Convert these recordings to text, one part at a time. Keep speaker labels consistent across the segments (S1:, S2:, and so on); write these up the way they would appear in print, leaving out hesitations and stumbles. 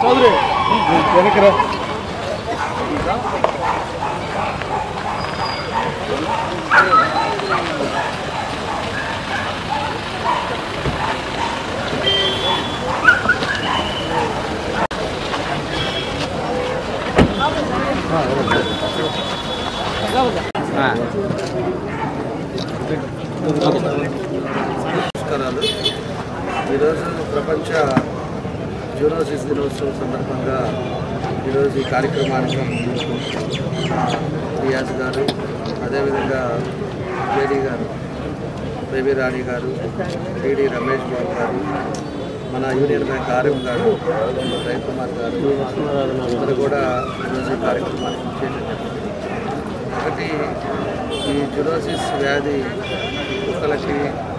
S1: चौधरी
S2: నమస్కారాలు. ఈరోజు ప్రపంచ జూనోసిస్ దినోత్సవం సందర్భంగా ఈరోజు ఈ కార్యక్రమానికి రియాజ్ గారు, అదేవిధంగా జేడీ గారు, బేబీ రాణి గారు, టీడీ రమేష్ బాబు గారు, మన యూనియన్ బ్యాంక్ ఆర్ఎం గారు, రవికుమార్ గారు అందరూ కూడా ఈరోజు ఈ కార్యక్రమానికి చేయడం. ఒకటి, ఈ జూనోసిస్ వ్యాధి కుక్కలకి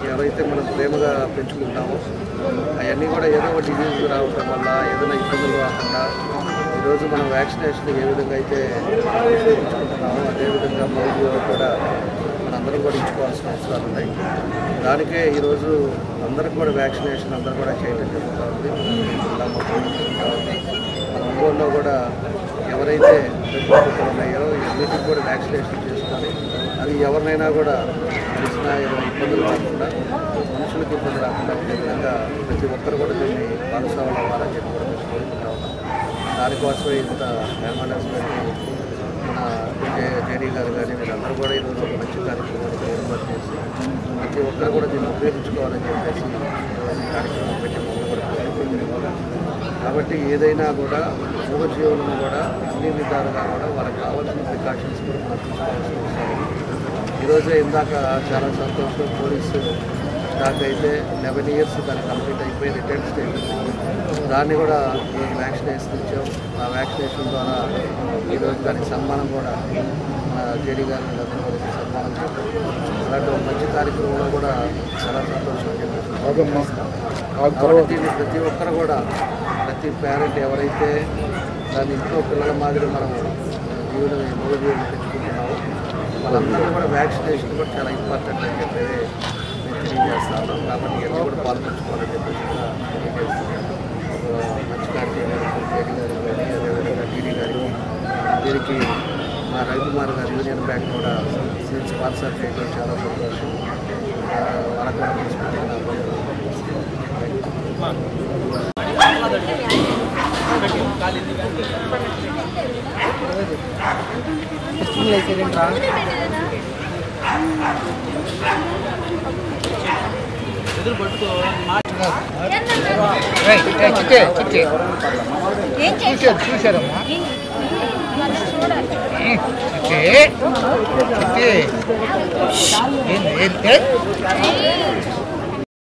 S2: ఎవరైతే మనం ప్రేమగా పెంచుకుంటామో అవన్నీ కూడా ఏదో ఒక డిజీజ్ రావడం వల్ల ఏదైనా ఇబ్బందులు రాకుండా ఈరోజు మనం వ్యాక్సినేషన్ ఏ విధంగా అయితే ఉపయోగించుకుంటున్నామో అదేవిధంగా మౌలిక కూడా మనందరం కూడా ఇచ్చుకోవాల్సిన అవసరాలు ఉన్నాయి. దానికే ఈరోజు అందరికి కూడా వ్యాక్సినేషన్ అందరూ కూడా చేయడం జరుగుతుంది. ఇలా మన ఒంగోలులో కూడా ఎవరైతే కుక్కలు ఉన్నాయో వీటికి కూడా వ్యాక్సినేషన్ చేసుకొని అది ఎవరినైనా కూడా తెలిసిన ఏదైనా ఇబ్బందులు రాకుండా మనుషులకు ఇబ్బంది రాకుండా ఉండే విధంగా ప్రతి ఒక్కరు కూడా దీన్ని భాగస్వాములు అవ్వాలని చెప్పి కూడా మేము కోరుకుంటా ఉన్నాం. దానికోసమే ఇంత మేమండర్స్ పెట్టి మన జేడీ గారు కానీ వీళ్ళందరూ కూడా ఈరోజు ఒక మంచి కార్యక్రమానికి ఏర్పాటు చేసి ప్రతి ఒక్కరు కూడా దీన్ని ఉపయోగించుకోవాలని చెప్పేసి ఈ కార్యక్రమం పెట్టి మమ్మల్ని కూడా కోరుకుంటున్నాం. కాబట్టి ఏదైనా కూడా మూగజీవులను కూడా అన్ని విధాలుగా కూడా వాళ్ళకి కావాల్సిన ప్రికాషన్స్ కూడా మనం తీసుకోవాల్సిన అవసరం. ఈరోజే ఇందాక చాలా సంతోషం, పోలీసు దాకా అయితే 11 years దాన్ని కంప్లీట్ అయిపోయి రిటైర్డ్ స్టేజ్ దాన్ని కూడా ఈరోజు వ్యాక్సినేషన్ ఇచ్చాం. ఆ వ్యాక్సినేషన్ ద్వారా ఈరోజు దానికి సన్మానం కూడా జేడీ గారి సన్మానం చేస్తాం. అలాంటి ఒక మంచి కార్యక్రమంలో కూడా చాలా సంతోషం కాబట్టి దీన్ని ప్రతి ఒక్కరు కూడా ప్రతి పేరెంట్ ఎవరైతే దాని ఇంట్లో పిల్లల మాదిరి మనం మూడు పెంచుకుంటున్నామో వాళ్ళందరూ కూడా వ్యాక్సినేషన్ కూడా చాలా ఇంపార్టెంట్ అని చెప్పి నేను తెలియజేస్తా ఉన్నాం. కాబట్టి ఇవన్నీ కూడా పాల్పంచుకోవాలని చెప్పేసి కూడా తెలియజేస్తున్నాను. మంచి కార్యక్రమం జేడీ గారికి కానీ అదేవిధంగా టీడీ గారికి, దీనికి మా రవికుమార్ గారు యూనియన్ బ్యాంక్ కూడా స్పాన్సర్ చేయడం చాలా సంతోషం. వాళ్ళకు కూడా తీసుకుంటున్నాను.
S1: చూసారమ్మా ఏంటి